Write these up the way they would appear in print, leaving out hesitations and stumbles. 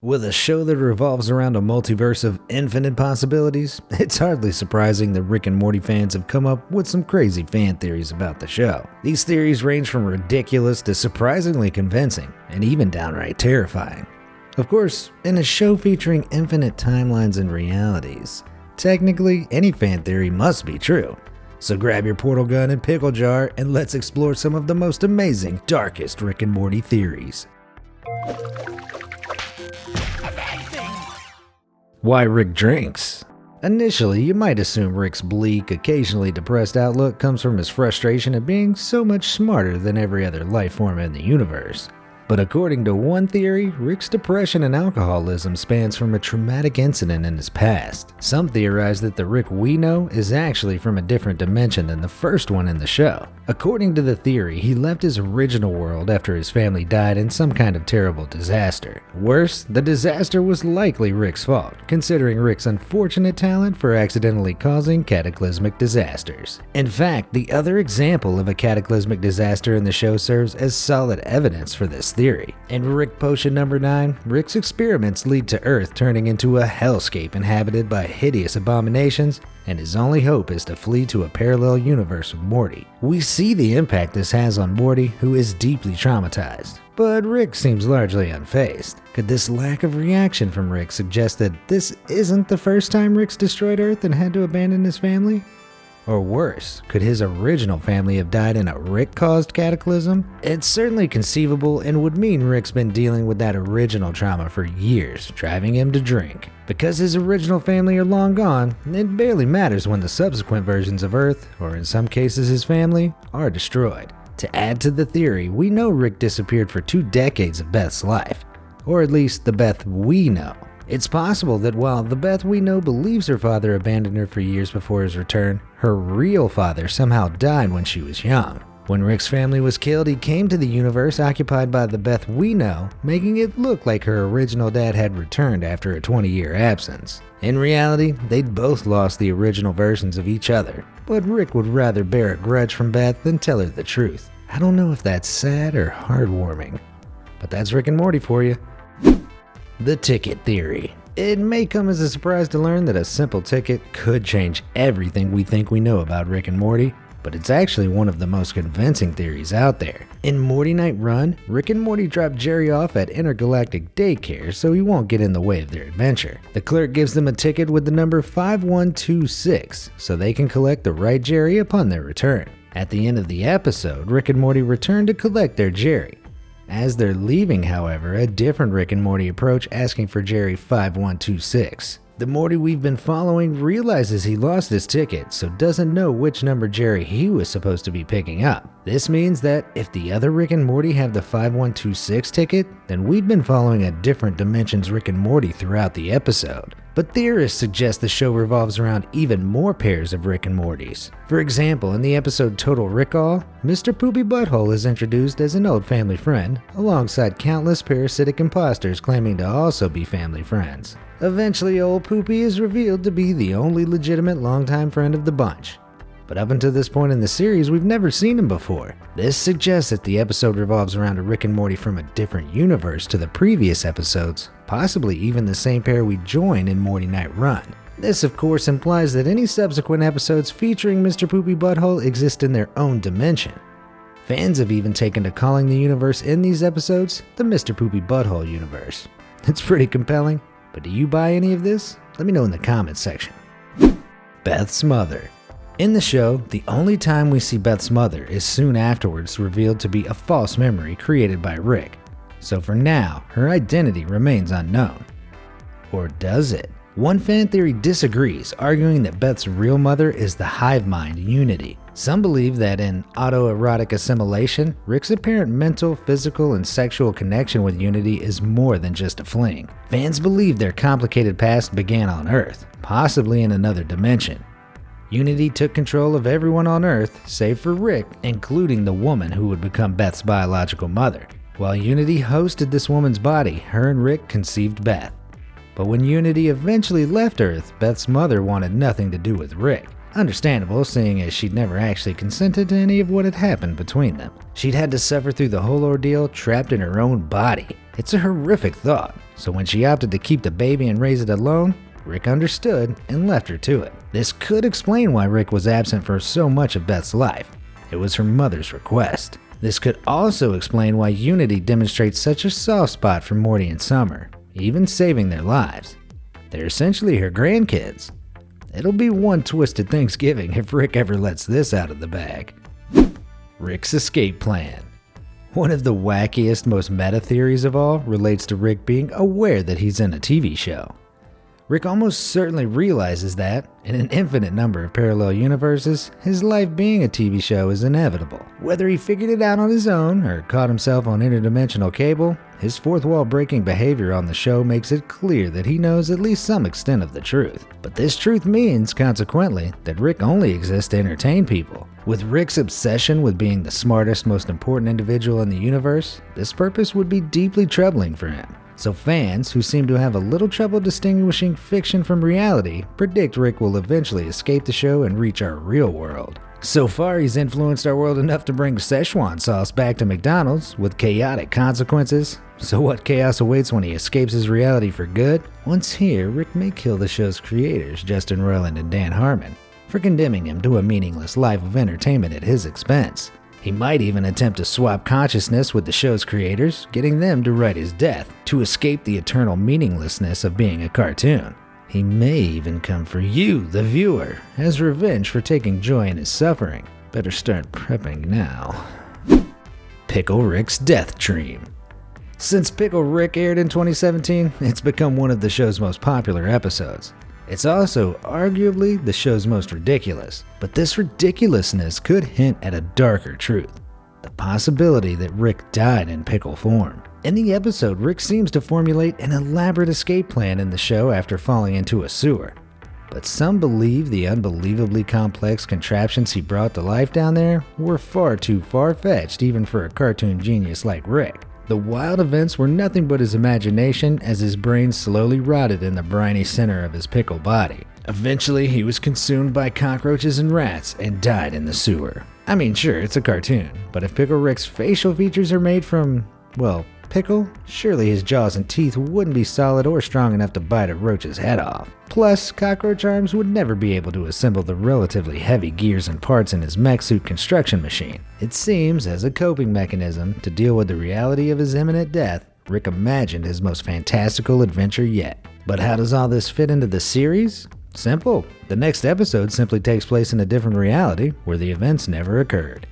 With a show that revolves around a multiverse of infinite possibilities, it's hardly surprising that Rick and Morty fans have come up with some crazy fan theories about the show. These theories range from ridiculous to surprisingly convincing, and even downright terrifying. Of course, in a show featuring infinite timelines and realities, technically any fan theory must be true. So grab your portal gun and pickle jar and let's explore some of the most amazing, darkest Rick and Morty theories. Why Rick drinks? Initially, you might assume Rick's bleak, occasionally depressed outlook comes from his frustration at being so much smarter than every other life form in the universe. But according to one theory, Rick's depression and alcoholism spans from a traumatic incident in his past. Some theorize that the Rick we know is actually from a different dimension than the first one in the show. According to the theory, he left his original world after his family died in some kind of terrible disaster. Worse, the disaster was likely Rick's fault, considering Rick's unfortunate talent for accidentally causing cataclysmic disasters. In fact, the other example of a cataclysmic disaster in the show serves as solid evidence for this theory. In Rick Potion number 9, Rick's experiments lead to Earth turning into a hellscape inhabited by hideous abominations, and his only hope is to flee to a parallel universe with Morty. We see the impact this has on Morty, who is deeply traumatized, but Rick seems largely unfazed. Could this lack of reaction from Rick suggest that this isn't the first time Rick's destroyed Earth and had to abandon his family? Or worse, could his original family have died in a Rick-caused cataclysm? It's certainly conceivable and would mean Rick's been dealing with that original trauma for years, driving him to drink. Because his original family are long gone, it barely matters when the subsequent versions of Earth, or in some cases his family, are destroyed. To add to the theory, we know Rick disappeared for 2 decades of Beth's life, or at least the Beth we know. It's possible that while the Beth we know believes her father abandoned her for years before his return, her real father somehow died when she was young. When Rick's family was killed, he came to the universe occupied by the Beth we know, making it look like her original dad had returned after a 20-year absence. In reality, they'd both lost the original versions of each other, but Rick would rather bear a grudge from Beth than tell her the truth. I don't know if that's sad or heartwarming, but that's Rick and Morty for you. The ticket theory. It may come as a surprise to learn that a simple ticket could change everything we think we know about Rick and Morty, but it's actually one of the most convincing theories out there. In Morty Night Run, Rick and Morty drop Jerry off at intergalactic daycare so he won't get in the way of their adventure. The clerk gives them a ticket with the number 5126 so they can collect the right Jerry upon their return. At the end of the episode, Rick and Morty return to collect their Jerry. As they're leaving, however, a different Rick and Morty approach asking for Jerry 5126. The Morty we've been following realizes he lost his ticket, so doesn't know which number Jerry he was supposed to be picking up. This means that if the other Rick and Morty have the 5126 ticket, then we've been following a different dimension's Rick and Morty throughout the episode. But theorists suggest the show revolves around even more pairs of Rick and Mortys. For example, in the episode Total Rick-All, Mr. Poopy Butthole is introduced as an old family friend, alongside countless parasitic imposters claiming to also be family friends. Eventually, old Poopy is revealed to be the only legitimate longtime friend of the bunch. But up until this point in the series, we've never seen him before. This suggests that the episode revolves around a Rick and Morty from a different universe to the previous episodes, possibly even the same pair we join in Morty Night Run. This, of course, implies that any subsequent episodes featuring Mr. Poopy Butthole exist in their own dimension. Fans have even taken to calling the universe in these episodes the Mr. Poopy Butthole universe. It's pretty compelling, but do you buy any of this? Let me know in the comments section. Beth's mother. In the show, the only time we see Beth's mother is soon afterwards revealed to be a false memory created by Rick. So for now, her identity remains unknown. Or does it? One fan theory disagrees, arguing that Beth's real mother is the hive mind Unity. Some believe that in autoerotic assimilation, Rick's apparent mental, physical, and sexual connection with Unity is more than just a fling. Fans believe their complicated past began on Earth, possibly in another dimension. Unity took control of everyone on Earth, save for Rick, including the woman who would become Beth's biological mother. While Unity hosted this woman's body, her and Rick conceived Beth. But when Unity eventually left Earth, Beth's mother wanted nothing to do with Rick. Understandable, seeing as she'd never actually consented to any of what had happened between them. She'd had to suffer through the whole ordeal trapped in her own body. It's a horrific thought, so when she opted to keep the baby and raise it alone, Rick understood and left her to it. This could explain why Rick was absent for so much of Beth's life. It was her mother's request. This could also explain why Unity demonstrates such a soft spot for Morty and Summer, even saving their lives. They're essentially her grandkids. It'll be one twisted Thanksgiving if Rick ever lets this out of the bag. Rick's escape plan. One of the wackiest, most meta theories of all relates to Rick being aware that he's in a TV show. Rick almost certainly realizes that, in an infinite number of parallel universes, his life being a TV show is inevitable. Whether he figured it out on his own or caught himself on interdimensional cable, his fourth wall breaking behavior on the show makes it clear that he knows at least some extent of the truth. But this truth means, consequently, that Rick only exists to entertain people. With Rick's obsession with being the smartest, most important individual in the universe, this purpose would be deeply troubling for him. So fans, who seem to have a little trouble distinguishing fiction from reality, predict Rick will eventually escape the show and reach our real world. So far, he's influenced our world enough to bring Szechuan sauce back to McDonald's, with chaotic consequences. So what chaos awaits when he escapes his reality for good? Once here, Rick may kill the show's creators, Justin Roiland and Dan Harmon, for condemning him to a meaningless life of entertainment at his expense. He might even attempt to swap consciousness with the show's creators, getting them to write his death, to escape the eternal meaninglessness of being a cartoon. He may even come for you, the viewer, as revenge for taking joy in his suffering. Better start prepping now. Pickle Rick's Death Dream. Since Pickle Rick aired in 2017, it's become one of the show's most popular episodes. It's also arguably the show's most ridiculous, but this ridiculousness could hint at a darker truth: the possibility that Rick died in pickle form. In the episode, Rick seems to formulate an elaborate escape plan in the show after falling into a sewer. But some believe the unbelievably complex contraptions he brought to life down there were far too far-fetched even for a cartoon genius like Rick. The wild events were nothing but his imagination as his brain slowly rotted in the briny center of his pickle body. Eventually, he was consumed by cockroaches and rats and died in the sewer. I mean, sure, it's a cartoon, but if Pickle Rick's facial features are made from, well, pickle, surely his jaws and teeth wouldn't be solid or strong enough to bite a roach's head off. Plus, cockroach arms would never be able to assemble the relatively heavy gears and parts in his mech suit construction machine. It seems, as a coping mechanism to deal with the reality of his imminent death, Rick imagined his most fantastical adventure yet. But how does all this fit into the series? Simple. The next episode simply takes place in a different reality where the events never occurred.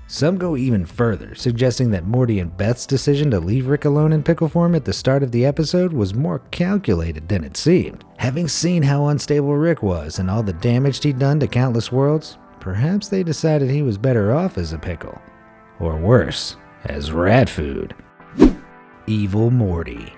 Some go even further, suggesting that Morty and Beth's decision to leave Rick alone in pickle form at the start of the episode was more calculated than it seemed. Having seen how unstable Rick was and all the damage he'd done to countless worlds, perhaps they decided he was better off as a pickle. Or worse, as rat food. Evil Morty.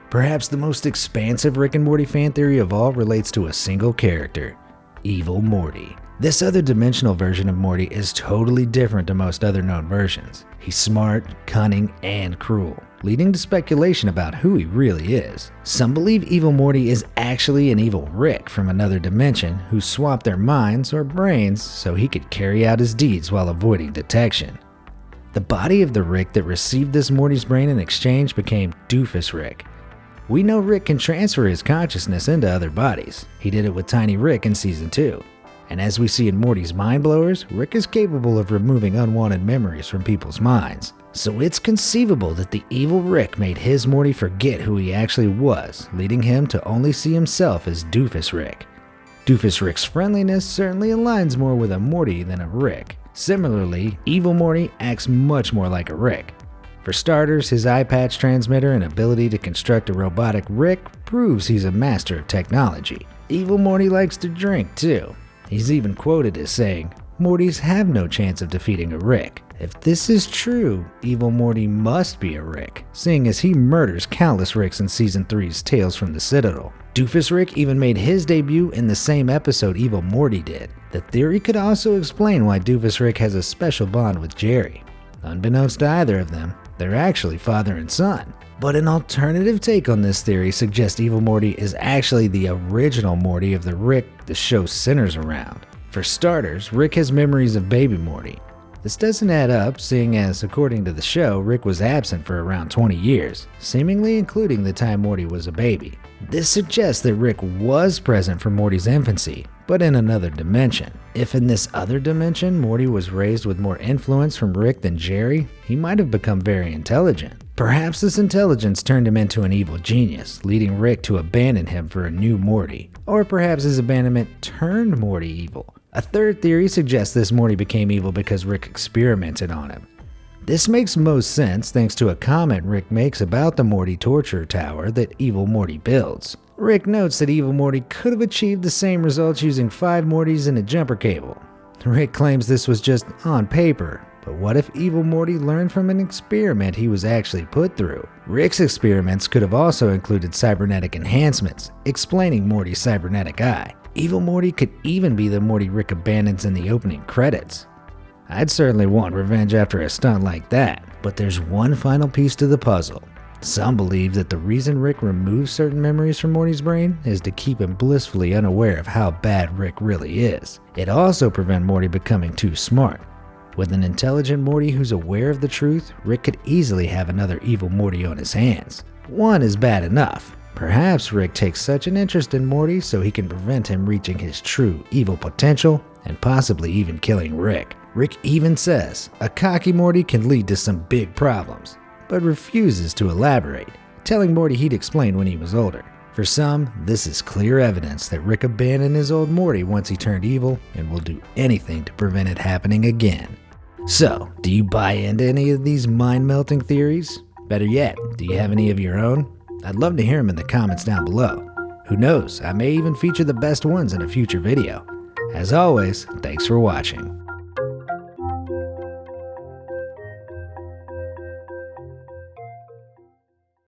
Perhaps the most expansive Rick and Morty fan theory of all relates to a single character, Evil Morty. This other dimensional version of Morty is totally different to most other known versions. He's smart, cunning, and cruel, leading to speculation about who he really is. Some believe Evil Morty is actually an evil Rick from another dimension who swapped their minds or brains so he could carry out his deeds while avoiding detection. The body of the Rick that received this Morty's brain in exchange became Doofus Rick. We know Rick can transfer his consciousness into other bodies. He did it with Tiny Rick in Season 2. And as we see in Morty's Mind Blowers, Rick is capable of removing unwanted memories from people's minds. So it's conceivable that the evil Rick made his Morty forget who he actually was, leading him to only see himself as Doofus Rick. Doofus Rick's friendliness certainly aligns more with a Morty than a Rick. Similarly, evil Morty acts much more like a Rick. For starters, his eye patch transmitter and ability to construct a robotic Rick proves he's a master of technology. Evil Morty likes to drink too. He's even quoted as saying, "Mortys have no chance of defeating a Rick." If this is true, Evil Morty must be a Rick, seeing as he murders countless Ricks in Season 3's Tales from the Citadel. Doofus Rick even made his debut in the same episode Evil Morty did. The theory could also explain why Doofus Rick has a special bond with Jerry. Unbeknownst to either of them, they're actually father and son. But an alternative take on this theory suggests Evil Morty is actually the original Morty of the Rick the show centers around. For starters, Rick has memories of baby Morty. This doesn't add up, seeing as, according to the show, Rick was absent for around 20 years, seemingly including the time Morty was a baby. This suggests that Rick was present for Morty's infancy, but in another dimension. If in this other dimension Morty was raised with more influence from Rick than Jerry, he might have become very intelligent. Perhaps this intelligence turned him into an evil genius, leading Rick to abandon him for a new Morty. Or perhaps his abandonment turned Morty evil. A third theory suggests this Morty became evil because Rick experimented on him. This makes most sense thanks to a comment Rick makes about the Morty torture tower that evil Morty builds. Rick notes that evil Morty could have achieved the same results using 5 Mortys and a jumper cable. Rick claims this was just on paper, but what if evil Morty learned from an experiment he was actually put through? Rick's experiments could have also included cybernetic enhancements, explaining Morty's cybernetic eye. Evil Morty could even be the Morty Rick abandons in the opening credits. I'd certainly want revenge after a stunt like that, but there's one final piece to the puzzle. Some believe that the reason Rick removes certain memories from Morty's brain is to keep him blissfully unaware of how bad Rick really is. It also prevents Morty becoming too smart. With an intelligent Morty who's aware of the truth, Rick could easily have another evil Morty on his hands. One is bad enough. Perhaps Rick takes such an interest in Morty so he can prevent him reaching his true evil potential and possibly even killing Rick. Rick even says a cocky Morty can lead to some big problems, but refuses to elaborate, telling Morty he'd explain when he was older. For some, this is clear evidence that Rick abandoned his old Morty once he turned evil and will do anything to prevent it happening again. So, do you buy into any of these mind-melting theories? Better yet, do you have any of your own? I'd love to hear them in the comments down below. Who knows, I may even feature the best ones in a future video. As always, thanks for watching.